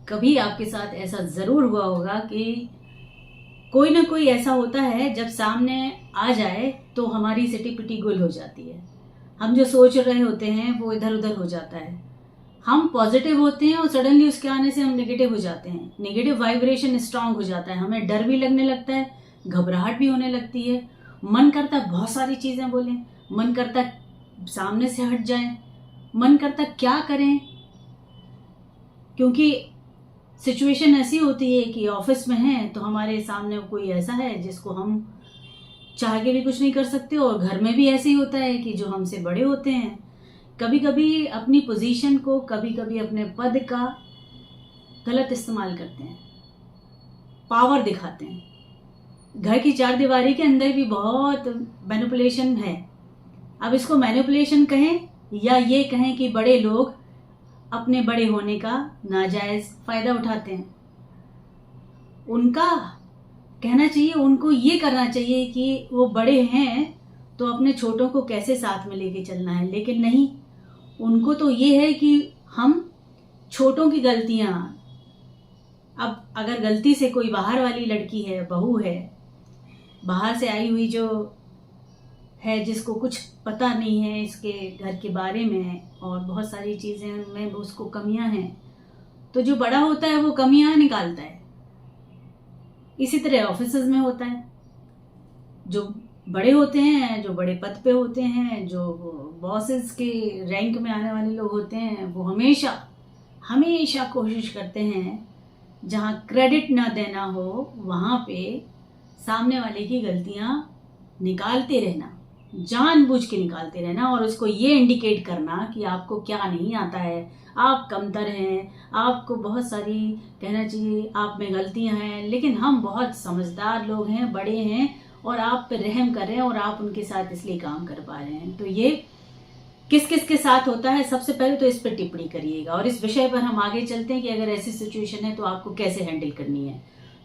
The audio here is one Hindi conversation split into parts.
कभी आपके साथ ऐसा जरूर हुआ होगा कि कोई ना कोई ऐसा होता है जब सामने आ जाए तो हमारी सिटी पिटी गुल हो जाती है। हम जो सोच रहे होते हैं वो इधर उधर हो जाता है। हम पॉजिटिव होते हैं और सडनली उसके आने से हम नेगेटिव हो जाते हैं। नेगेटिव वाइब्रेशन स्ट्रांग हो जाता है, हमें डर भी लगने लगता है, घबराहट भी होने लगती है। मन करता है बहुत सारी चीजें बोलें, मन करता है सामने से हट जाएं, मन करता है क्या करें, क्योंकि सिचुएशन ऐसी होती है कि ऑफिस में है तो हमारे सामने कोई ऐसा है जिसको हम चाह के भी कुछ नहीं कर सकते, और घर में भी ऐसे ही होता है कि जो हमसे बड़े होते हैं कभी कभी अपनी पोजीशन को, कभी कभी अपने पद का गलत इस्तेमाल करते हैं, पावर दिखाते हैं। घर की चार दीवारी के अंदर भी बहुत मैनिपुलेशन है। अब इसको मैनिपुलेशन कहें या ये कहें कि बड़े लोग अपने बड़े होने का नाजायज फायदा उठाते हैं। उनका कहना चाहिए, उनको ये करना चाहिए कि वो बड़े हैं तो अपने छोटों को कैसे साथ में लेके चलना है, लेकिन नहीं, उनको तो ये है कि हम छोटों की गलतियां, अब अगर गलती से कोई बाहर वाली लड़की है, बहू है, बाहर से आई हुई जो है, जिसको कुछ पता नहीं है इसके घर के बारे में और बहुत सारी चीजें में उसको कमियां हैं, तो जो बड़ा होता है वो कमियां निकालता है। इसी तरह ऑफिसेज में होता है, जो बड़े होते हैं, जो बड़े पद पे होते हैं, जो बॉसेस के रैंक में आने वाले लोग होते हैं, वो हमेशा हमेशा कोशिश करते हैं जहां क्रेडिट ना देना हो वहां पे सामने वाले की गलतियां निकालते रहना, जानबूझ के निकालते रहना, और उसको ये इंडिकेट करना कि आपको क्या नहीं आता है, आप कमतर हैं, आपको बहुत सारी कहना चाहिए आप में गलतियां हैं, लेकिन हम बहुत समझदार लोग हैं, बड़े हैं और आप पे रहम कर रहे हैं और आप उनके साथ इसलिए काम कर पा रहे हैं। तो ये किस किस के साथ होता है, सबसे पहले तो इस पर टिप्पणी करिएगा और इस विषय पर हम आगे चलते हैं कि अगर ऐसी सिचुएशन है तो आपको कैसे हैंडल करनी है।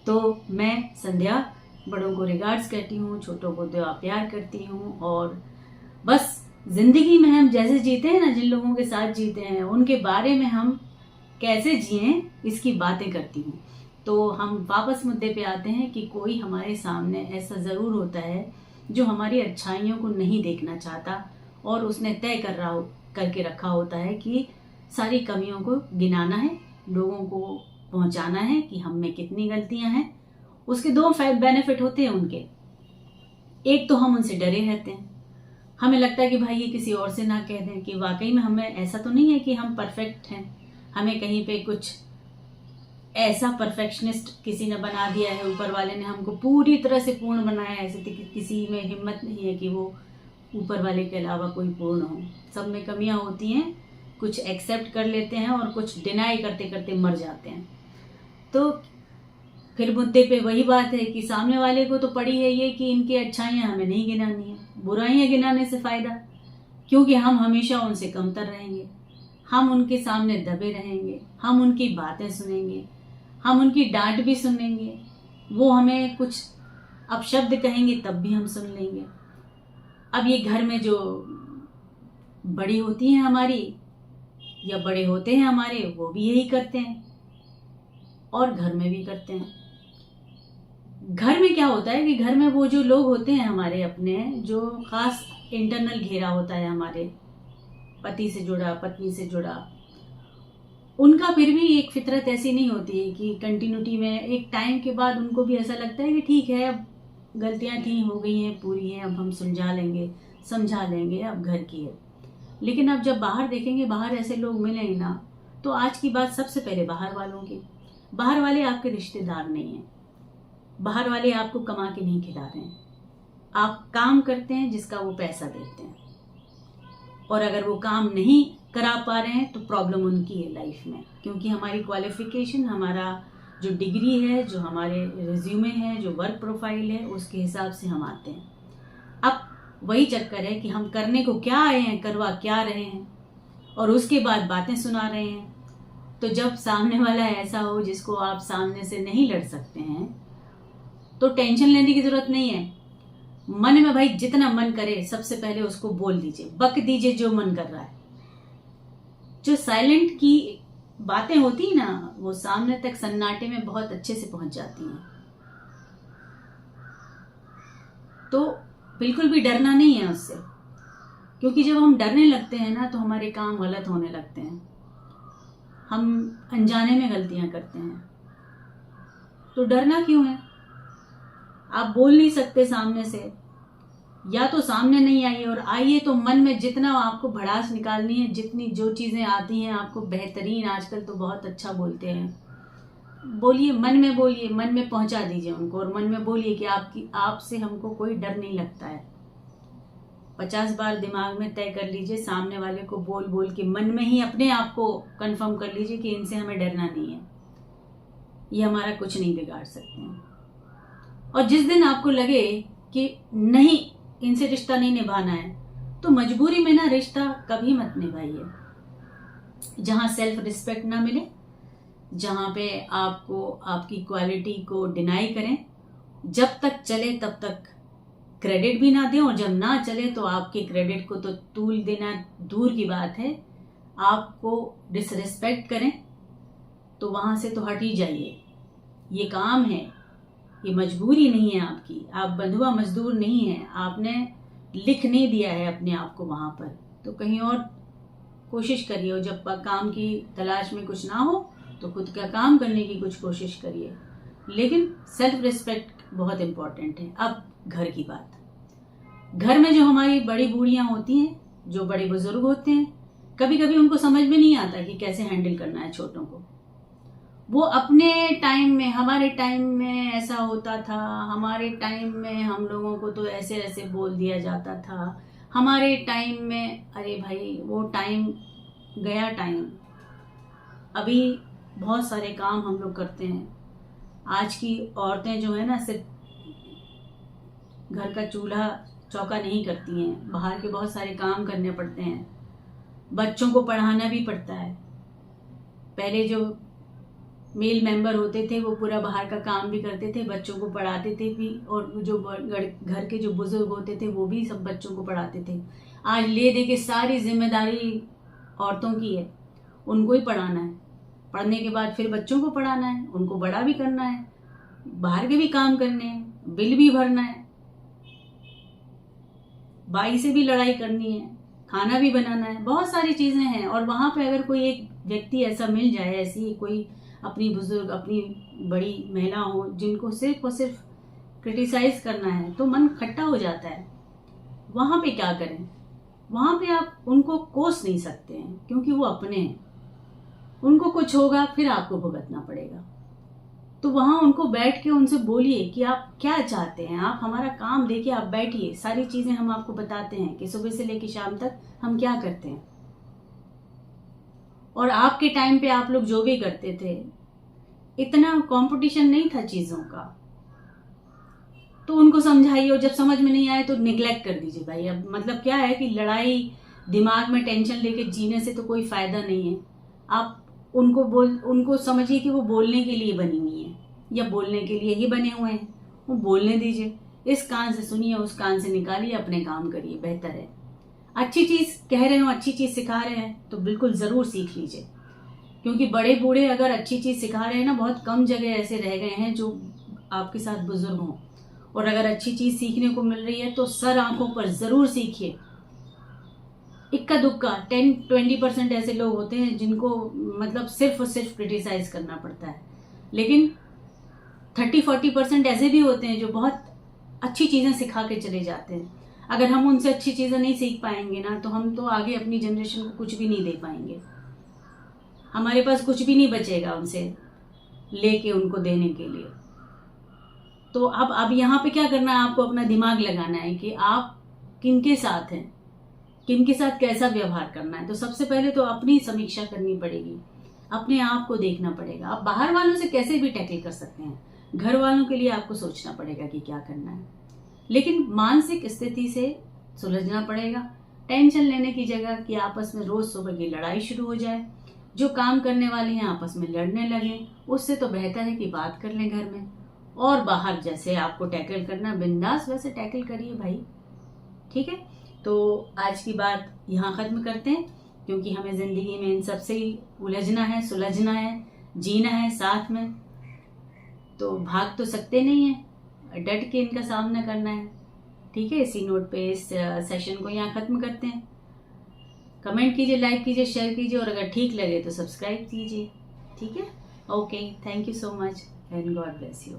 तो मैं संध्या बड़ों को रिगार्ड्स करती हूँ, छोटों को दुआ प्यार करती हूँ, और बस जिंदगी में हम जैसे जीते हैं ना, जिन लोगों के साथ जीते हैं उनके बारे में हम कैसे जिए इसकी बातें करती हूँ। तो हम वापस मुद्दे पे आते हैं कि कोई हमारे सामने ऐसा जरूर होता है जो हमारी अच्छाइयों को नहीं देखना चाहता और उसने तय करके रखा होता है कि सारी कमियों को गिनाना है, लोगों को पहुंचाना है कि हम में कितनी गलतियां हैं। उसके दो बेनिफिट होते हैं उनके। एक तो हम उनसे डरे रहते हैं, हमें लगता है कि भाई ये किसी और से ना कह दें कि वाकई में हमें ऐसा तो नहीं है कि हम परफेक्ट हैं, हमें कहीं पे कुछ ऐसा परफेक्शनिस्ट किसी ने बना दिया है, ऊपर वाले ने हमको पूरी तरह से पूर्ण बनाया है, ऐसे किसी में हिम्मत नहीं है कि वो ऊपर वाले के अलावा कोई पूर्ण हो। सब में कमियां होती हैं, कुछ एक्सेप्ट कर लेते हैं और कुछ डिनाई करते करते मर जाते हैं। तो फिर मुद्दे पे वही बात है कि सामने वाले को तो पड़ी है ये कि इनकी अच्छाइयां हमें नहीं गिनानी है, बुराइयां गिनाने से फायदा, क्योंकि हम हमेशा उनसे कमतर रहेंगे, हम उनके सामने दबे रहेंगे, हम उनकी बातें सुनेंगे, हम उनकी डांट भी सुनेंगे, वो हमें कुछ अपशब्द कहेंगे तब भी हम सुन लेंगे। अब ये घर में जो बड़ी होती हैं हमारी या बड़े होते हैं हमारे, वो भी यही करते हैं और घर में भी करते हैं। घर में क्या होता है कि घर में वो जो लोग होते हैं हमारे अपने, जो खास इंटरनल घेरा होता है हमारे, पति से जुड़ा, पत्नी से जुड़ा, उनका फिर भी एक फितरत ऐसी नहीं होती है कि कंटिन्यूटी में, एक टाइम के बाद उनको भी ऐसा लगता है कि ठीक है अब गलतियां थी, हो गई हैं, पूरी हैं, अब हम सुलझा लेंगे, समझा लेंगे, अब घर की है। लेकिन अब जब बाहर देखेंगे, बाहर ऐसे लोग मिलेंगे ना, तो आज की बात सबसे पहले बाहर वालों की। बाहर वाले आपके रिश्तेदार नहीं हैं, बाहर वाले आपको कमा के नहीं खिला रहे हैं, आप काम करते हैं जिसका वो पैसा देते हैं, और अगर वो काम नहीं करा पा रहे हैं तो प्रॉब्लम उनकी है लाइफ में, क्योंकि हमारी क्वालिफिकेशन, हमारा जो डिग्री है, जो हमारे रिज्यूमे है, जो वर्क प्रोफाइल है, उसके हिसाब से हम आते हैं। अब वही चक्कर है कि हम करने को क्या आए हैं, करवा क्या रहे हैं, और उसके बाद बातें सुना रहे हैं। तो जब सामने वाला ऐसा हो जिसको आप सामने से नहीं लड़ सकते हैं, तो टेंशन लेने की जरूरत नहीं है। मन में भाई जितना मन करे सबसे पहले उसको बोल दीजिए, बक दीजिए जो मन कर रहा है। जो साइलेंट की बातें होती ना, वो सामने तक सन्नाटे में बहुत अच्छे से पहुंच जाती हैं। तो बिल्कुल भी डरना नहीं है उससे, क्योंकि जब हम डरने लगते हैं ना तो हमारे काम गलत होने लगते हैं, हम अनजाने में गलतियां करते हैं। तो डरना क्यों है? आप बोल नहीं सकते सामने से, या तो सामने नहीं आइए, और आइए तो मन में जितना आपको भड़ास निकालनी है, जितनी जो चीज़ें आती हैं आपको बेहतरीन, आजकल तो बहुत अच्छा बोलते हैं, बोलिए, मन में बोलिए, मन में पहुंचा दीजिए उनको, और मन में बोलिए कि आपसे हमको कोई डर नहीं लगता है। 50 बार दिमाग में तय कर लीजिए, सामने वाले को बोल बोल के मन में ही अपने आप को कंफर्म कर लीजिए कि इनसे हमें डरना नहीं है, ये हमारा कुछ नहीं बिगाड़ सकते हैं। और जिस दिन आपको लगे कि नहीं, इनसे रिश्ता नहीं निभाना है, तो मजबूरी में ना रिश्ता कभी मत निभाइए। जहां सेल्फ रिस्पेक्ट ना मिले, जहां पे आपको आपकी क्वालिटी को डिनाई करें, जब तक चले तब तक क्रेडिट भी ना दें, और जब ना चले तो आपके क्रेडिट को तो तूल देना दूर की बात है, आपको डिसरिस्पेक्ट करें, तो वहां से तो हट ही जाइए। ये काम है, ये मजबूरी नहीं है आपकी, आप बंधुआ मजदूर नहीं है, आपने लिख नहीं दिया है अपने आप को वहां पर, तो कहीं और कोशिश करिए। और जब काम की तलाश में कुछ ना हो तो खुद का काम करने की कुछ कोशिश करिए, लेकिन सेल्फ रिस्पेक्ट बहुत इंपॉर्टेंट है। अब घर की बात, घर में जो हमारी बड़ी बूढ़ियां होती हैं, जो बड़े बुजुर्ग होते हैं, कभी कभी उनको समझ में नहीं आता कि कैसे हैंडल करना है छोटों को। वो अपने टाइम में, हमारे टाइम में ऐसा होता था, हमारे टाइम में हम लोगों को तो ऐसे ऐसे बोल दिया जाता था, हमारे टाइम में, अरे भाई वो टाइम गया टाइम। अभी बहुत सारे काम हम लोग करते हैं। आज की औरतें जो है ना, सिर्फ घर का चूल्हा चौका नहीं करती हैं, बाहर के बहुत सारे काम करने पड़ते हैं, बच्चों को पढ़ाना भी पड़ता है। पहले जो मेल मेंबर होते थे वो पूरा बाहर का काम भी करते थे, बच्चों को पढ़ाते थे भी, और जो घर के जो बुजुर्ग होते थे वो भी सब बच्चों को पढ़ाते थे। आज ले दे के सारी जिम्मेदारी औरतों की है, उनको ही पढ़ाना है, पढ़ने के बाद फिर बच्चों को पढ़ाना है, उनको बड़ा भी करना है, बाहर के भी काम करने हैं, बिल भी भरना है, भाई से भी लड़ाई करनी है, खाना भी बनाना है, बहुत सारी चीजें हैं। और वहां पे अगर कोई एक व्यक्ति ऐसा मिल जाए, ऐसी कोई अपनी बुजुर्ग, अपनी बड़ी महिला हो जिनको सिर्फ और सिर्फ क्रिटिसाइज करना है, तो मन खट्टा हो जाता है। वहां पे क्या करें? वहां पे आप उनको कोस नहीं सकते हैं, क्योंकि वो अपने हैं, उनको कुछ होगा फिर आपको भुगतना पड़ेगा। तो वहां उनको बैठ के उनसे बोलिए कि आप क्या चाहते हैं, आप हमारा काम देखिए, आप बैठिए, सारी चीजें हम आपको बताते हैं कि सुबह से लेकर शाम तक हम क्या करते हैं, और आपके टाइम पे आप लोग जो भी करते थे, इतना कंपटीशन नहीं था चीजों का, तो उनको समझाइए। और जब समझ में नहीं आए तो निग्लेक्ट कर दीजिए भाई। अब मतलब क्या है कि लड़ाई, दिमाग में टेंशन लेके जीने से तो कोई फायदा नहीं है। आप उनको समझिए कि वो बोलने के लिए बनी हुई है, या बोलने के लिए ही बने हुए हैं, वो बोलने दीजिए। इस कान से सुनिए, उस कान से निकालिए, अपने काम करिए, बेहतर है। अच्छी चीज कह रहे हो, अच्छी चीज सिखा रहे हैं तो बिल्कुल जरूर सीख लीजिए, क्योंकि बड़े बूढ़े अगर अच्छी चीज सिखा रहे हैं ना, बहुत कम जगह ऐसे रह गए हैं जो आपके साथ बुजुर्ग हों, और अगर अच्छी चीज सीखने को मिल रही है तो सर आंखों पर जरूर सीखिए। इक्का दुक्का 10-20% ऐसे लोग होते हैं जिनको मतलब सिर्फ और सिर्फ क्रिटिसाइज करना पड़ता है, लेकिन 30-40% ऐसे भी होते हैं जो बहुत अच्छी चीजें सिखा के चले जाते हैं। अगर हम उनसे अच्छी चीजें नहीं सीख पाएंगे ना, तो हम तो आगे अपनी जनरेशन को कुछ भी नहीं दे पाएंगे, हमारे पास कुछ भी नहीं बचेगा उनसे लेके उनको देने के लिए। तो अब यहाँ पे क्या करना है, आपको अपना दिमाग लगाना है कि आप किनके साथ हैं, किनके साथ कैसा व्यवहार करना है। तो सबसे पहले तो अपनी समीक्षा करनी पड़ेगी, अपने आप को देखना पड़ेगा। आप बाहर वालों से कैसे भी टैकल कर सकते हैं, घर वालों के लिए आपको सोचना पड़ेगा कि क्या करना है, लेकिन मानसिक स्थिति से सुलझना पड़ेगा। टेंशन लेने की जगह कि आपस में रोज सुबह की लड़ाई शुरू हो जाए, जो काम करने वाले हैं आपस में लड़ने लगे, उससे तो बेहतर है कि बात कर लें घर में। और बाहर जैसे आपको टैकल करना बिंदास वैसे टैकल करिए भाई, ठीक है। तो आज की बात यहाँ खत्म करते हैं, क्योंकि हमें ज़िंदगी में इन सब से ही उलझना है, सुलझना है, जीना है साथ में। तो भाग तो सकते नहीं है, डट के इनका सामना करना है। ठीक है, इसी नोट पे इस सेशन को यहाँ ख़त्म करते हैं। कमेंट कीजिए, लाइक कीजिए, शेयर कीजिए, और अगर ठीक लगे तो सब्सक्राइब कीजिए। ठीक है, okay, thank you so much and God bless you.